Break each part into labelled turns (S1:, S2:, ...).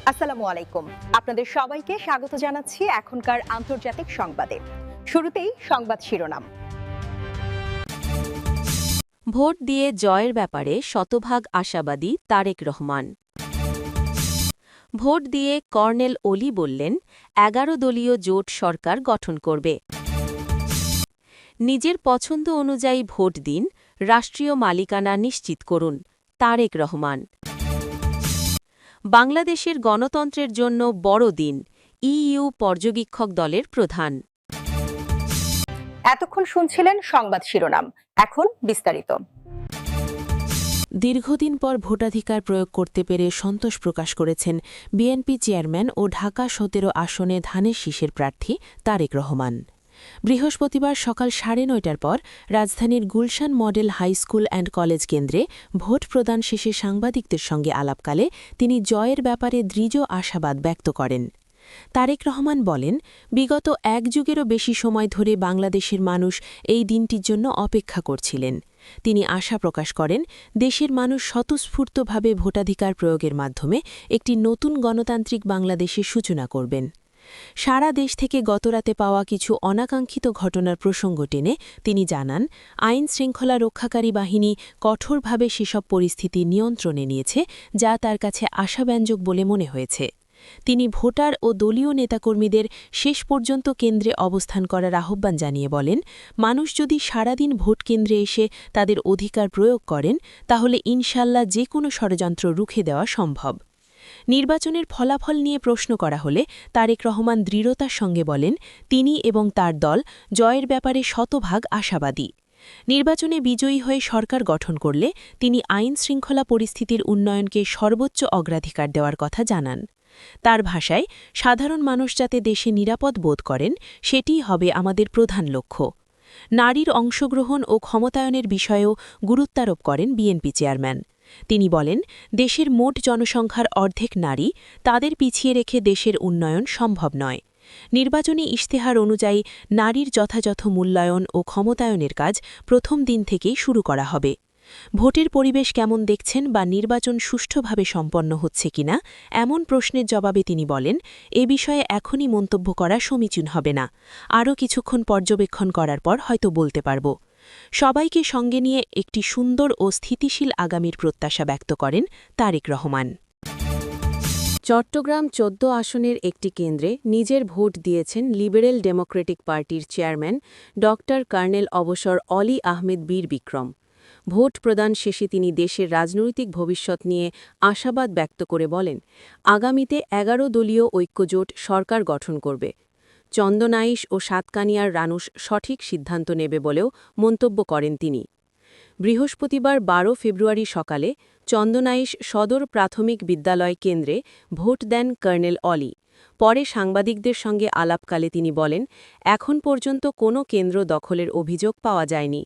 S1: আসসালামু আলাইকুম। আপনাদের সবাইকে স্বাগত জানাচ্ছি এখনকার আন্তর্জাতিক সংবাদে। শুরুতেই সংবাদ শিরোনাম।
S2: ভোট দিয়ে জয়ের ব্যাপারে শতভাগ আশাবাদী তারেক রহমান। ভোট দিয়ে কর্নেল ওলি বললেন ১১ দলীয় জোট সরকার গঠন করবে। নিজের পছন্দ অনুযায়ী ভোট দিন, রাষ্ট্রীয় মালিকানা নিশ্চিত করুন, তারেক রহমান। বাংলাদেশের গণতন্ত্রের জন্য বড় দিন, ইইউ পর্যবেক্ষক দলের প্রধান।
S1: এতক্ষণ শুনছিলেন সংবাদ শিরোনাম, এখন বিস্তারিত।
S3: দীর্ঘদিন পর ভোটাধিকার প্রয়োগ করতে পেরে সন্তোষ প্রকাশ করেছেন বিএনপি চেয়ারম্যান ও ঢাকা ১৭ আসনে ধানের শীষের প্রার্থী তারেক রহমান। বৃহস্পতিবার সকাল ৯:৩০টার পর রাজধানীর Gulshan model high school and college কেন্দ্রে ভোট প্রদান শেষে সাংবাদিকদের সঙ্গে আলাপকালে তিনি জয়ের ব্যাপারে দৃঢ় আশাবাদ ব্যক্ত করেন। তারেক রহমান বলেন, বিগত এক যুগেরও বেশি সময় ধরে বাংলাদেশের মানুষ এই দিনটির জন্য অপেক্ষা করছিলেন। তিনি আশা প্রকাশ করেন, দেশের মানুষ স্বতঃস্ফূর্তভাবে ভোটাধিকার প্রয়োগের মাধ্যমে একটি নতুন গণতান্ত্রিক বাংলাদেশের সূচনা করবেন। সারা দেশ থেকে গতরাতে পাওয়া কিছু অনাকাঙ্ক্ষিত ঘটনার প্রসঙ্গ টেনে তিনি জানান, আইন শৃঙ্খলা রক্ষাকারী বাহিনী কঠোরভাবে সেসব পরিস্থিতি নিয়ন্ত্রণে নিয়েছে, যা তার কাছে আশাব্যঞ্জক বলে মনে হয়েছে। তিনি ভোটার ও দলীয় নেতাকর্মীদের শেষ পর্যন্ত কেন্দ্রে অবস্থান করার আহ্বান জানিয়ে বলেন, মানুষ যদি সারাদিন ভোট কেন্দ্রে এসে তাদের অধিকার প্রয়োগ করেন, তাহলে ইনশাল্লাহ যে কোনো ষড়যন্ত্র রুখে দেওয়া সম্ভব। নির্বাচনের ফলাফল নিয়ে প্রশ্ন করা হলে তারেক রহমান দৃঢ়তার সঙ্গে বলেন, তিনি এবং তার দল জয়ের ব্যাপারে শতভাগ আশাবাদী। নির্বাচনে বিজয়ী হয়ে সরকার গঠন করলে তিনি আইন শৃঙ্খলা পরিস্থিতির উন্নয়নকে সর্বোচ্চ অগ্রাধিকার দেওয়ার কথা জানান। তার ভাষায়, সাধারণ মানুষ যাতে দেশে নিরাপদ বোধ করেন, সেটিই হবে আমাদের প্রধান লক্ষ্য। নারীর অংশগ্রহণ ও ক্ষমতায়নের বিষয়েও গুরুত্বারোপ করেন বিএনপি চেয়ারম্যান। তিনি বলেন, দেশের মোট জনসংখ্যার অর্ধেক নারী, তাদের পিছিয়ে রেখে দেশের উন্নয়ন সম্ভব নয়। নির্বাচনী ইশতেহার অনুযায়ী নারীর যথাযথ মূল্যায়ন ও ক্ষমতায়নের কাজ প্রথম দিন থেকেই শুরু করা হবে। ভোটের পরিবেশ কেমন দেখছেন বা নির্বাচন সুষ্ঠুভাবে সম্পন্ন হচ্ছে কিনা এমন প্রশ্নের জবাবে তিনি বলেন, এ বিষয়ে এখনই মন্তব্য করা সমীচীন হবে না, আরও কিছুক্ষণ পর্যবেক্ষণ করার পর হয়তো বলতে পারব। সবাইকে সঙ্গে নিয়ে একটি সুন্দর ও স্থিতিশীল আগামীর প্রত্যাশা ব্যক্ত করেন তারেক রহমান। চট্টগ্রাম ১৪ আসনের একটি কেন্দ্রে নিজের ভোট দিয়েছেন লিবারেল ডেমোক্রেটিক পার্টির চেয়ারম্যান ড কর্নেল অবসর অলি আহমেদ বীর বিক্রম। ভোট প্রদান শেষে তিনি দেশের রাজনৈতিক ভবিষ্যৎ নিয়ে আশাবাদ ব্যক্ত করে বলেন, আগামীতে ১১ দলীয় ঐক্যজোট সরকার গঠন করবে। চন্দনাইশ ও সাতকানিয়ার রানুষ সঠিক সিদ্ধান্ত নেবে বলেও মন্তব্য করেন তিনি। বৃহস্পতিবার ১২ ফেব্রুয়ারি সকালে চন্দনাইশ সদর প্রাথমিক বিদ্যালয় কেন্দ্রে ভোট দেন কর্নেল অলি। পরে সাংবাদিকদের সঙ্গে আলাপকালে তিনি বলেন, এখন পর্যন্ত কোনো কেন্দ্র দখলের অভিযোগ পাওয়া যায়নি।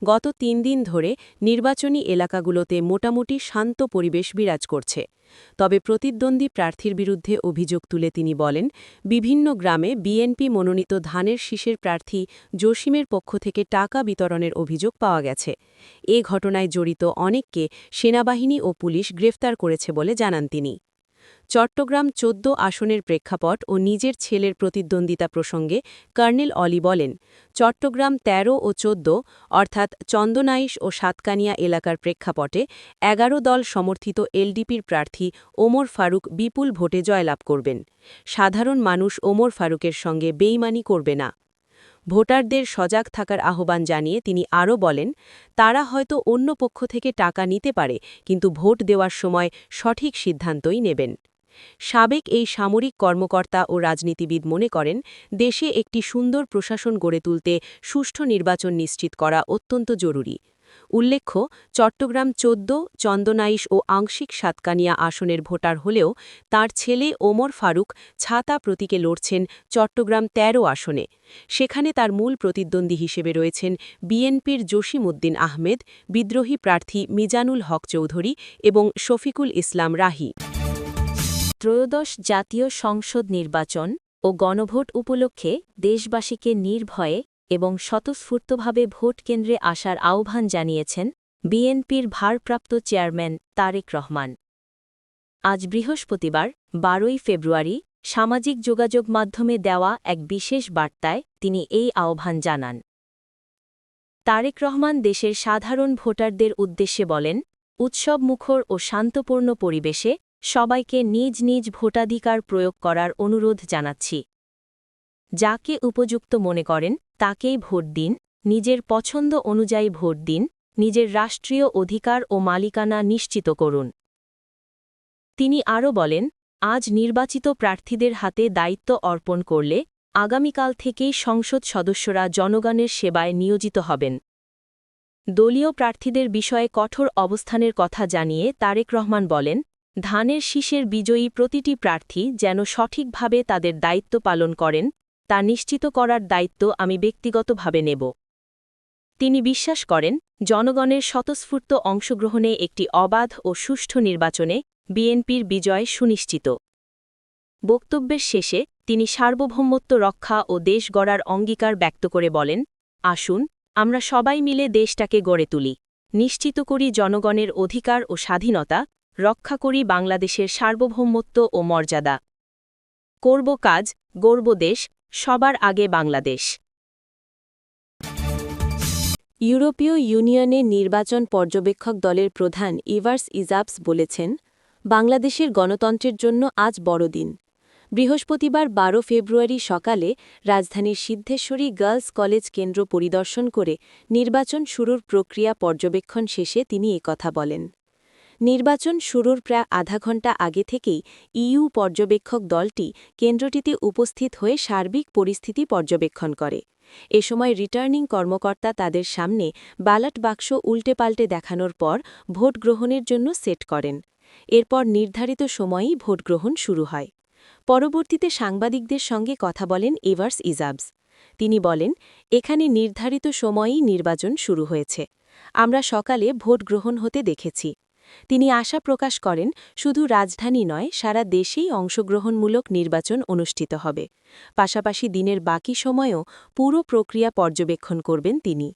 S3: গত ৩ দিন ধরে নির্বাচনী এলাকাগুলোতে মোটামুটি শান্ত পরিবেশ বিরাজ করছে। তবে প্রতিদ্বন্দ্বী প্রার্থীর বিরুদ্ধে অভিযোগ তুলে তিনি বলেন, বিভিন্ন গ্রামে বিএনপি মনোনীত ধানের শীষের প্রার্থী জসিমের পক্ষ থেকে টাকা বিতরণের অভিযোগ পাওয়া গেছে। এ ঘটনায় জড়িত অনেককে সেনাবাহিনী ও পুলিশ গ্রেফতার করেছে বলে জানান তিনি। চট্টগ্রাম ১৪ আসনের প্রেক্ষাপট ও নিজের ছেলের প্রতিদ্বন্দ্বিতা প্রসঙ্গে কর্নেল অলি বলেন, চট্টগ্রাম ১৩ ও ১৪ অর্থাৎ চন্দনাইশ ও সাতকানিয়া এলাকার প্রেক্ষাপটে ১১ দল সমর্থিত এলডিপির প্রার্থী ওমর ফারুক বিপুল ভোটে জয়লাভ করবেন। সাধারণ মানুষ ওমর ফারুকের সঙ্গে বেইমানি করবে না। ভোটারদের সজাগ থাকার আহ্বান জানিয়ে তিনি আরও বলেন, তারা হয়তো অন্য পক্ষ থেকে টাকা নিতে পারে, কিন্তু ভোট দেওয়ার সময় সঠিক সিদ্ধান্তই নেবেন। সাবেক এই সামরিক কর্মকর্তা ও রাজনীতিবিদ মনে করেন, দেশে একটি সুন্দর প্রশাসন গড়ে তুলতে সুষ্ঠু নির্বাচন নিশ্চিত করা অত্যন্ত জরুরি। উল্লেখ্য, চট্টগ্রাম ১৪, চন্দনাইশ ও আংশিক সাতকানিয়া আসনের ভোটার হলেও তার ছেলে ওমর ফারুক ছাতা প্রতীকে লড়ছেন চট্টগ্রাম ১৩ আসনে। সেখানে তার মূল প্রতিদ্বন্দ্বী হিসেবে রয়েছেন বিএনপির জসিম উদ্দিন আহমেদ, বিদ্রোহী প্রার্থী মিজানুল হক চৌধুরী এবং শফিকুল ইসলাম রাহি।
S2: ত্রয়োদশ জাতীয় সংসদ নির্বাচন ও গণভোট উপলক্ষে দেশবাসীকে নির্ভয়ে এবং স্বতঃস্ফূর্তভাবে ভোট কেন্দ্রে আসার আহ্বান জানিয়েছেন বিএনপির ভারপ্রাপ্ত চেয়ারম্যান তারেক রহমান। আজ বৃহস্পতিবার ১২ ফেব্রুয়ারি সামাজিক যোগাযোগ মাধ্যমে দেওয়া এক বিশেষ বার্তায় তিনি এই আহ্বান জানান। তারেক রহমান দেশের সাধারণ ভোটারদের উদ্দেশ্যে বলেন, উৎসবমুখর ও শান্তপূর্ণ পরিবেশে সবাইকে নিজ নিজ ভোটাধিকার প্রয়োগ করার অনুরোধ জানাচ্ছি। যাকে উপযুক্ত মনে করেন তাকেই ভোট দিন, নিজের পছন্দ অনুযায়ী ভোট দিন, নিজের রাষ্ট্রীয় অধিকার ও মালিকানা নিশ্চিত করুন। তিনি আরও বলেন, আজ নির্বাচিত প্রার্থীদের হাতে দায়িত্ব অর্পণ করলে আগামীকাল থেকেই সংসদ সদস্যরা জনগণের সেবায় নিয়োজিত হবেন। দলীয় প্রার্থীদের বিষয়ে কঠোর অবস্থানের কথা জানিয়ে তারেক রহমান বলেন, ধানের শীষের বিজয়ী প্রতিটি প্রার্থী যেন সঠিকভাবে তাদের দায়িত্ব পালন করেন, তা নিশ্চিত করার দায়িত্ব আমি ব্যক্তিগতভাবে নেব। তিনি বিশ্বাস করেন, জনগণের স্বতঃস্ফূর্ত অংশগ্রহণে একটি অবাধ ও সুষ্ঠু নির্বাচনে বিএনপির বিজয় সুনিশ্চিত। বক্তব্যের শেষে তিনি সার্বভৌমত্ব রক্ষা ও দেশ গড়ার অঙ্গীকার ব্যক্ত করে বলেন, আসুন আমরা সবাই মিলে দেশটাকে গড়ে তুলি, নিশ্চিত করি জনগণের অধিকার ও স্বাধীনতা, রক্ষা করি বাংলাদেশের সার্বভৌমত্ব ও মর্যাদা। করব কাজ, গড়ব দেশ, সবার আগে বাংলাদেশ। ইউরোপীয় ইউনিয়নের নির্বাচন পর্যবেক্ষক দলের প্রধান ইভার্স ইজাবস বলেছেন, বাংলাদেশের গণতন্ত্রের জন্য আজ বড়দিন। বৃহস্পতিবার ১২ ফেব্রুয়ারি সকালে রাজধানীর সিদ্ধেশ্বরী গার্লস কলেজ কেন্দ্র পরিদর্শন করে নির্বাচন শুরুর প্রক্রিয়া পর্যবেক্ষণ শেষে তিনি একথা বলেন। নির্বাচন শুরুর প্রায় আধা ঘণ্টা আগে থেকেই ইইউ পর্যবেক্ষক দলটি কেন্দ্রটিতে উপস্থিত হয়ে সার্বিক পরিস্থিতি পর্যবেক্ষণ করে। এ সময় রিটার্নিং কর্মকর্তা তাদের সামনে ব্যালট বাক্স উল্টেপাল্টে দেখানোর পর ভোট গ্রহণের জন্য সেট করেন। এরপর নির্ধারিত সময়েই ভোট গ্রহণ শুরু হয়। পরবর্তীতে সাংবাদিকদের সঙ্গে কথা বলেন ইভার্স ইজাবস। তিনি বলেন, এখানে নির্ধারিত সময়েই নির্বাচন শুরু হয়েছে। আমরা সকালে ভোট গ্রহণ হতে দেখেছি। তিনি আশা প্রকাশ করেন, শুধু রাজধানী নয়, সারা দেশেই অংশগ্রহণমূলক নির্বাচন অনুষ্ঠিত হবে। পাশাপাশি দিনের বাকি সময়েও পুরো প্রক্রিয়া পর্যবেক্ষণ করবেন তিনি।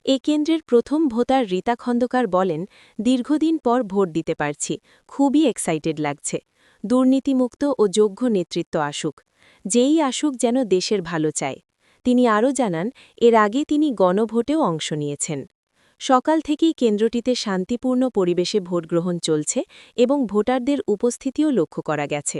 S2: এ কেন্দ্রের প্রথম ভোটার রীতা খন্দকার বলেন, দীর্ঘদিন পর ভোট দিতে পারছি, খুবই এক্সাইটেড লাগছে। দুর্নীতিমুক্ত ও যোগ্য নেতৃত্ব আসুক, যেই আসুক যেন দেশের ভালো চায়। তিনি আরও জানান, এর আগে তিনি গণভোটেও অংশ নিয়েছেন। সকাল থেকেই কেন্দ্রটিতে শান্তিপূর্ণ পরিবেশে ভোটগ্রহণ চলছে এবং ভোটারদের উপস্থিতিও লক্ষ্য করা গেছে।